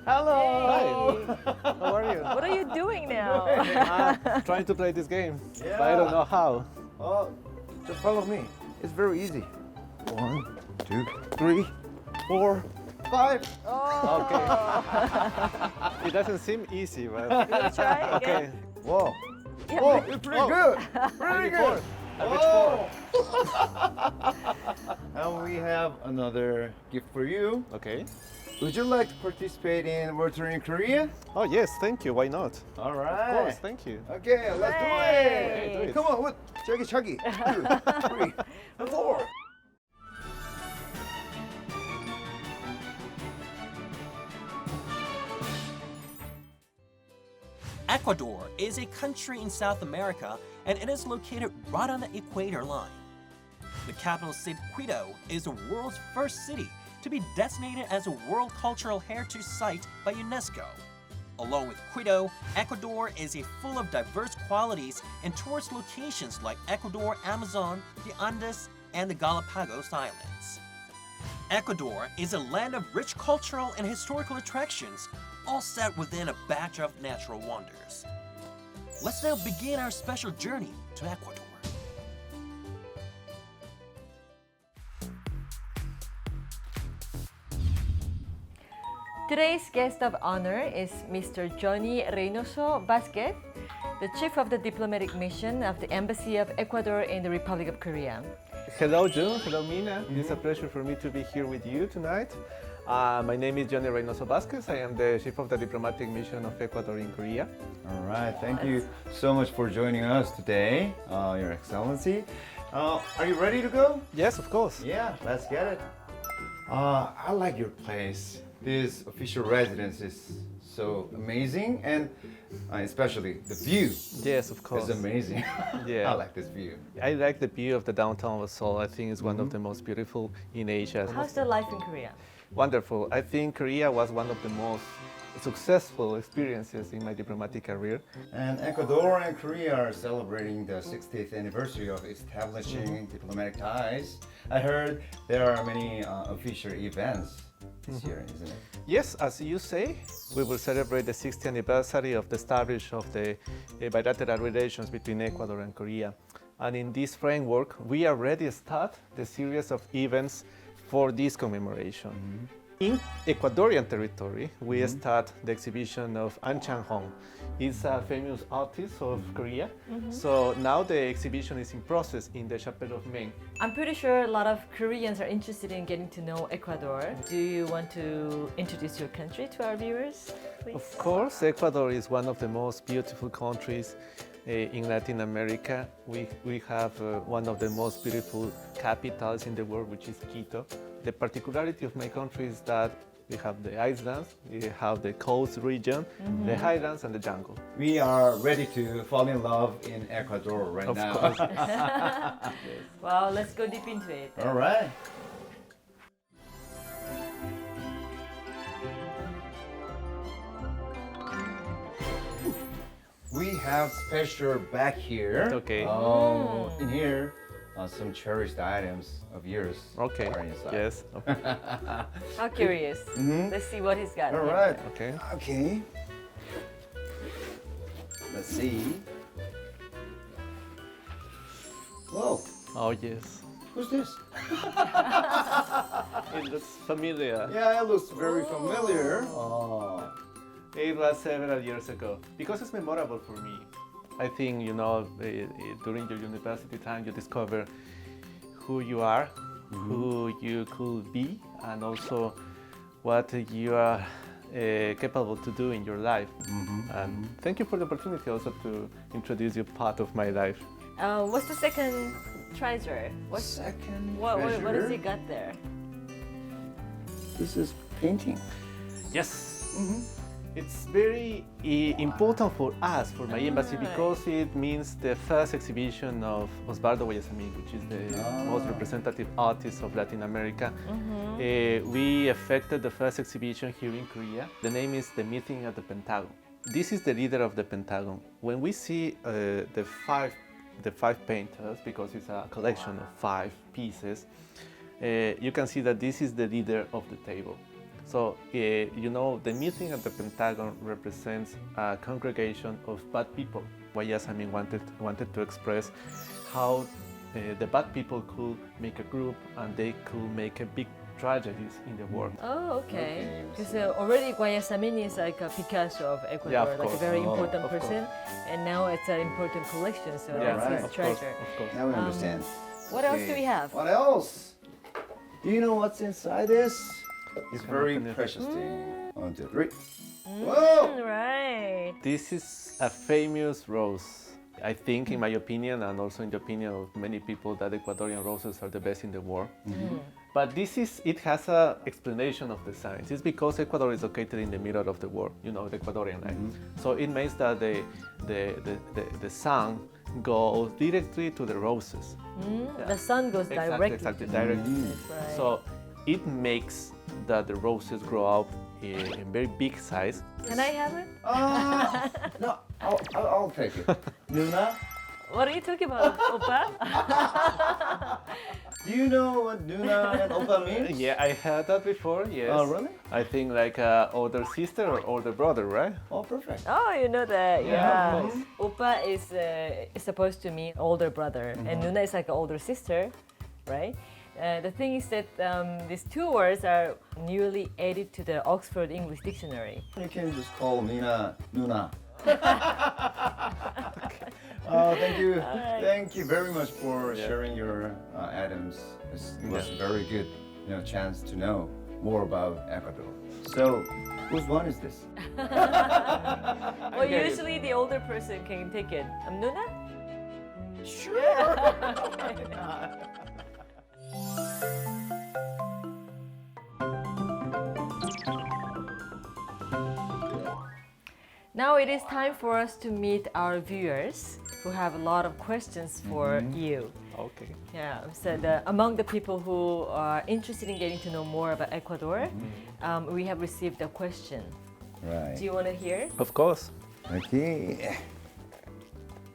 Hello. Hi. How are you? What are you doing now? Trying to play this game, Yeah. but I don't know how. Oh, just follow me. It's very easy. 1, 2, 3, 4, 5. Okay. It doesn't seem easy, but Let's try okay. again. Whoa. Yeah, Whoa, but- it's pretty good. Pretty good. Oh. And we have another gift for you. Okay. Would you like to participate in World Tour in Korea? Oh yes, thank you. Why not? All Of right. course, thank you. Okay, let's do Hey. Do it. it. Come on, what? Chuggy, 2, 3, 4. Ecuador is a country in South America and it is located right on the equator line. The capital city, Quito, is the world's first city to be designated as a World Cultural Heritage Site by UNESCO. Along with Quito, Ecuador is full of diverse qualities and tourist locations like Ecuador, Amazon, the Andes, and the Galapagos Islands. Ecuador is a land of rich cultural and historical attractions, all set within a backdrop of natural wonders. Let's now begin our special journey to Ecuador. Today's guest of honor is Mr. Johnny Reinoso Vasquez, the chief of the diplomatic mission of the Embassy of Ecuador in the Republic of Korea. Hello, June. Hello, Mina. It's a pleasure for me to be here with you tonight. My name is Johnny Reinoso Vasquez. I am the chief of the diplomatic mission of Ecuador in Korea. All right, thank you so much for joining us today, Your Excellency. Are you ready to go? Yes, of course. Yeah, let's get it. I like your place. This official residence is so amazing, and especially the view Yes, of course. is amazing. Yeah. I like this view. I like the view of the downtown of Seoul. I think it's one of the most beautiful in Asia. How's the life in Korea? Wonderful. I think Korea was one of the most successful experiences in my diplomatic career. And Ecuador and Korea are celebrating the 60th anniversary of establishing diplomatic ties. I heard there are many official events this year, isn't it? Yes, as you say, we will celebrate the 60th anniversary of the establishment of the bilateral relations between Ecuador and Korea. And in this framework, we already start the series of events for this commemoration. In Ecuadorian territory, we start the exhibition of An Chang-hong. He's a famous artist of Korea. So now the exhibition is in process in the Chapel of Maine. I'm pretty sure a lot of Koreans are interested in getting to know Ecuador. Do you want to introduce your country to our viewers, please? Of course, Ecuador is one of the most beautiful countries in Latin America. We have one of the most beautiful capitals in the world, which is Quito. The particularity of my country is that we have the islands, we have the coast region, the highlands, and the jungle. We are ready to fall in love in Ecuador right Of now. course. Well, let's go deep into it. All right. We have special back here. Okay. In here, some cherished items of yours Okay. are inside. Yes. How curious. Let's see what he's got. All here. right. Okay. Okay. Let's see. Whoa. Oh yes. Who's this? It looks familiar. Yeah, it looks very familiar. Oh. It was several years ago because it's memorable for me. I think during your university time you discover who you are, who you could be, and also what you are capable to do in your life. And thank you for the opportunity also to introduce you part of my life. What's the second treasure? What has treasure? he got there? This is painting. Yes. It's very important for us, for my embassy, Alright. because it means the first exhibition of Osvaldo Guayasamín, which is the most representative artist of Latin America. We effected the first exhibition here in Korea. The name is The Meeting at the Pentagon. This is the leader of the Pentagon. When we see the five painters, because it's a collection of 5 pieces, you can see that this is the leader of the table. So, you know, the meeting at the Pentagon represents a congregation of bad people. Guayasamín wanted to express how the bad people could make a group and they could make a big tragedies in the world. Oh, okay. Okay. Because already Guayasamín is like a Picasso of Ecuador, Yeah, of like a course. very Oh, important of course. person, and now it's an important collection, so Yeah, that's right. his of course, treasure. of course. Now we understand. What else do we have? What else? Do you know what's inside this? It's can very open it. precious thing. 1, 2, 3. Whoa! Right. This is a famous rose. I think, in my opinion, and also in the opinion of many people, that Ecuadorian roses are the best in the world. But it has an explanation of the science. It's because Ecuador is located in the middle of the world, you know, the Ecuadorian line. So it means that the sun goes directly to the roses. The sun goes directly. Exactly, directly. Right. So it makes that the roses grow up in very big size. Can I have it? No, I'll take it. Nuna, What are you talking about, Oppa? do you know what Nuna and Oppa means? Yeah, I heard that before, yes. Oh, really? I think like older sister or older brother, right? Oh, perfect. Oh, you know that, Yeah, yeah. of course. Oppa is supposed to mean older brother, and Nuna is like an older sister, right? The thing is that these two words are newly added to the Oxford English Dictionary. You can just call Nina Nuna. Oh, thank you. Thank you very much for sharing your items. It was a very good, chance to know more about Ecuador. So, whose one is this? Well, get it. usually the older person can take it. Nuna? Sure. Now it is time for us to meet our viewers who have a lot of questions for you. Okay. Yeah, so among the people who are interested in getting to know more about Ecuador, we have received a question. Right. Do you want to hear? Of course. Okay.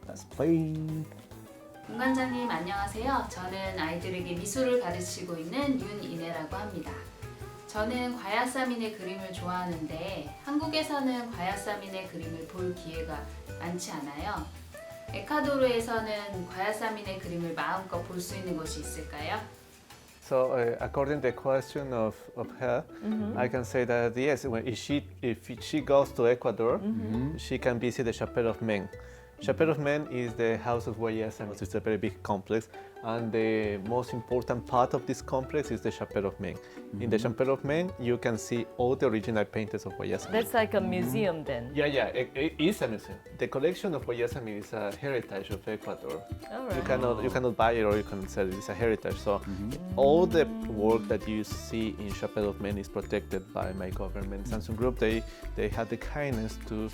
Let's play. 공관장님 안녕하세요. 저는 아이들에게 미술을 가르치고 있는 윤이네라고 합니다. 저는 과야사민의 그림을 좋아하는데 한국에서는 과야사민의 그림을 볼 기회가 많지 않아요. 에콰도르에서는 과야사민의 그림을 마음껏 볼 수 있는 곳이 있을까요? So, according to the question of her, I can say that yes, if she goes to Ecuador, she can visit the Chapel of Men. Chapel of Men is the house of Guayasamín. It's a very big complex, and the most important part of this complex is the Chapel of Men. In the Chapel of Men, you can see all the original paintings of Guayasamín. That's like a museum then. Yeah, it is a museum. The collection of Guayasamín is a heritage of Ecuador. All right. You cannot buy it or you can sell it. It's a heritage. So all the work that you see in Chapel of Men is protected by my government. Samsung Group, they had the kindness to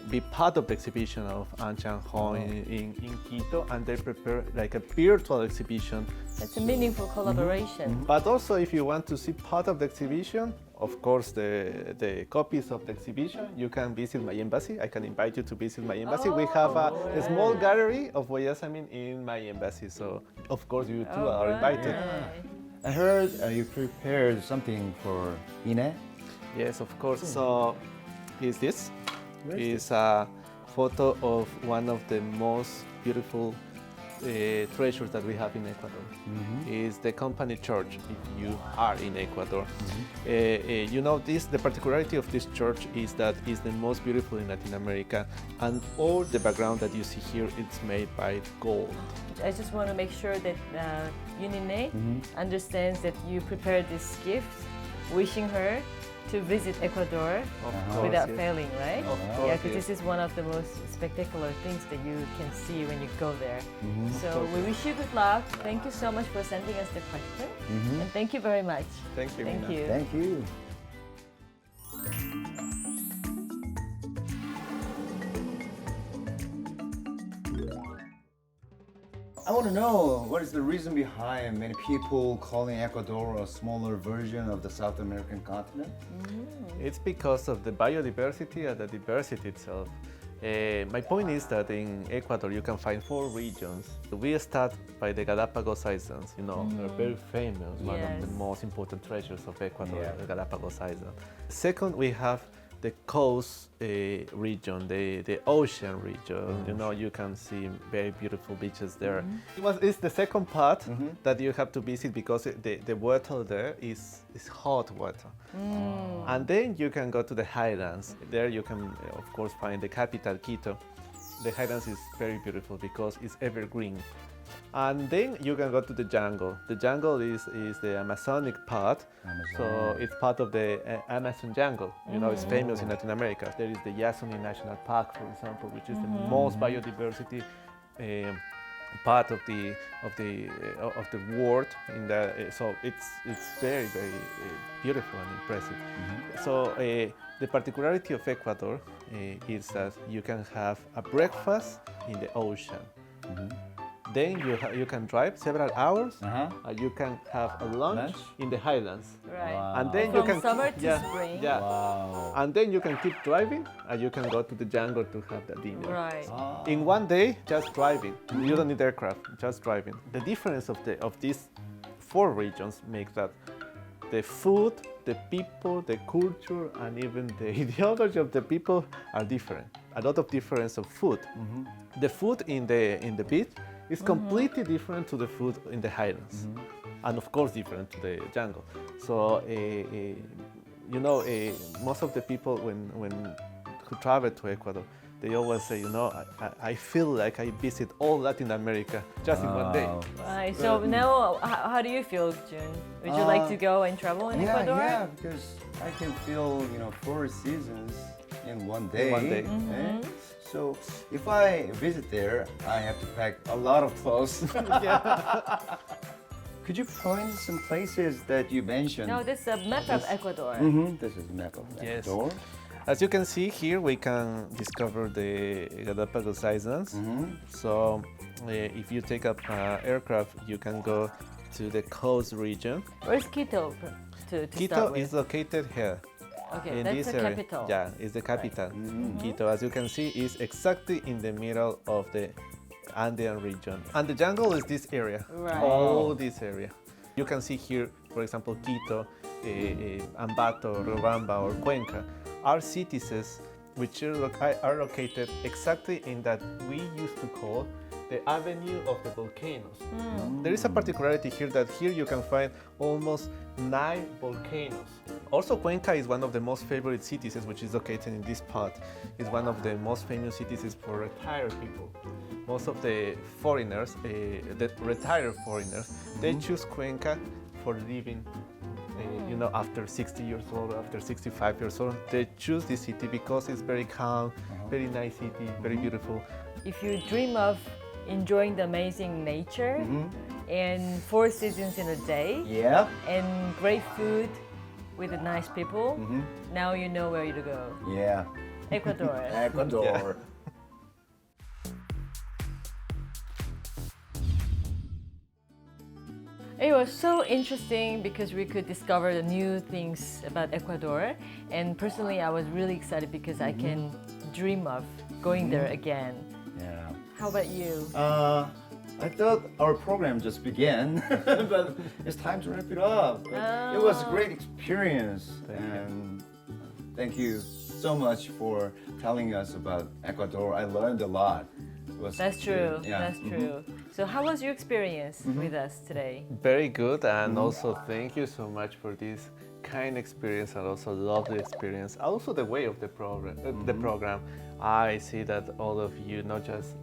be part of the exhibition of An Chang Ho in Quito, and they prepare like a virtual exhibition. It's a meaningful collaboration. But also, if you want to see part of the exhibition, of course, the copies of the exhibition, you can visit my embassy. I can invite you to visit my embassy. We have a small gallery of Guayasamín in my embassy, so of course you too are invited. I heard you prepared something for Ine. Yes, of course. So, is this? Is a photo of one of the most beautiful treasures that we have in Ecuador. Is the company church. If you are in Ecuador, you know this. The particularity of this church is that it's the most beautiful in Latin America, and all the background that you see here it's made by gold. I just want to make sure that Yunine understands that you prepared this gift, wishing her to visit Ecuador without failing, right? Of Yeah, course, because yes. this is one of the most spectacular things that you can see when you go there. So we wish you good luck. Thank you so much for sending us the question, and thank you very much. Thank you. Thank Mina. you. Thank you. I want to know what is the reason behind many people calling Ecuador a smaller version of the South American continent? It's because of the biodiversity and the diversity itself. My point is that in Ecuador you can find 4 regions. We start by the Galapagos Islands, you know, they're very famous, one of the Yes. most important treasures of Ecuador, Yeah. the Galapagos Islands. Second, we have the coast region, the ocean region. You know, you can see very beautiful beaches there. It's the second part that you have to visit because the water there is hot water. And then you can go to the highlands. There you can, of course, find the capital, Quito. The highlands is very beautiful because it's evergreen. And then you can go to the jungle. The jungle is the Amazonic part, so it's part of the Amazon jungle. You know, it's famous in Latin America. There is the Yasuni National Park, for example, which is the most biodiversity part of the world. So it's very beautiful and impressive. So the particularity of Ecuador is that you can have a breakfast in the ocean. Then you can drive several hours. And you can have a lunch in the highlands. Right. And then From you can summer to spring. Yeah. Wow. And then you can keep driving, and you can go to the jungle to have the dinner. Right. In one day, just driving. You don't need aircraft, just driving. The difference of these 4 regions makes that the food, the people, the culture, and even the ideology of the people are different. A lot of difference of food. The food in the beach is completely different to the food in the highlands, and of course different to the jungle. So you know, most of the people who travel to Ecuador, they always say, you know, I feel like I visit all Latin America just in one day. Right. So now, how do you feel, June? Would you like to go and travel in Ecuador? Yeah, because I can feel, 4 seasons in one day. In one day. eh? So if I visit there, I have to pack a lot of clothes. Could you point some places that you mentioned? No, this is a map of Ecuador. This is a map of Yes. Ecuador. As you can see here, we can discover the Galapagos Islands. So if you take up aircraft, you can go to the coast region. Where's Quito to Quito start with? is located here. Okay, In that's this the area. capital. Yeah, it's the capital. Quito, as you can see, is exactly in the middle of the Andean region. And the jungle is this area, Right. all this area. You can see here, for example, Quito, Ambato, Riobamba, or Cuenca are cities which are located exactly in that we used to call the Avenue of the Volcanoes. There is a particularity here that here you can find almost 9 volcanoes. Also, Cuenca is one of the most favorite cities, which is located in this part. It's one of the most famous cities for retired people. Most of the foreigners, the retired foreigners, they choose Cuenca for living. After 60 years old, after 65 years old, they choose this city because it's very calm, very nice city, very beautiful. If you dream of enjoying the amazing nature and 4 seasons in a day Yeah. and great food with the nice people, now you know where to go. Yeah. Ecuador. Ecuador. Yeah. It was so interesting because we could discover the new things about Ecuador, and personally I was really excited because I can dream of going there again. Yeah. How about you? I thought our program just began, but it's time to wrap it up. It was a great experience, and thank you so much for telling us about Ecuador. I learned a lot. It was That's true. good. Yeah. That's true. So how was your experience with us today? Very good, and also thank you so much for this kind experience and also lovely experience. Also the way of the program. I see that all of you, not just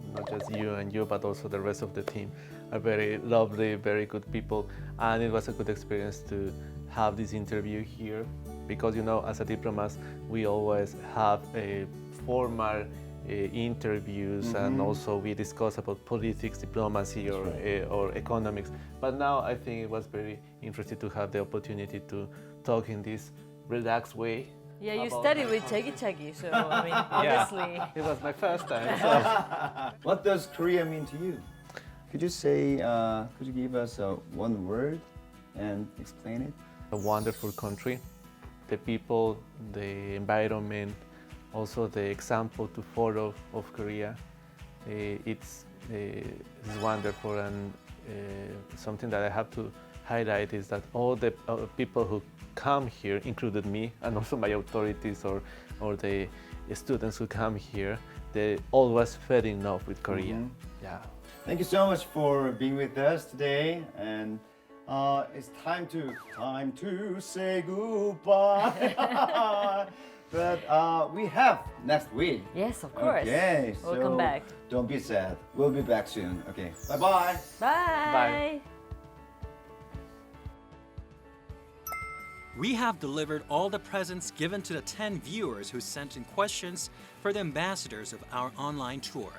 you and you, but also the rest of the team, are very lovely, very good people, and it was a good experience to have this interview here because as a diplomat we always have a formal interviews and also we discuss about politics, diplomacy, or economics. But now I think it was very interesting to have the opportunity to talk in this relaxed way. Yeah, you About- studied with Chagi, so I mean, obviously. It was my first time. So. What does Korea mean to you? Could you say, could you give us one word and explain it? A wonderful country, the people, the environment, also the example to follow of Korea. It's wonderful, and something that I have to highlight is that all the people who come here, included me, and also my authorities or the students who come here, they always fell in love with Korea. Yeah. Thank you so much for being with us today, and it's time to say goodbye. But we have next week. Yes, of course. Okay, We'll so come back. don't be sad. We'll be back soon. Okay, bye-bye. Bye. We have delivered all the presents given to the 10 viewers who sent in questions for the ambassadors of our online tour.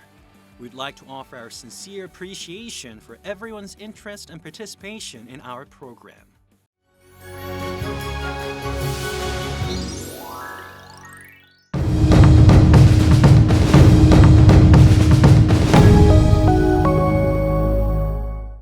We'd like to offer our sincere appreciation for everyone's interest and participation in our program.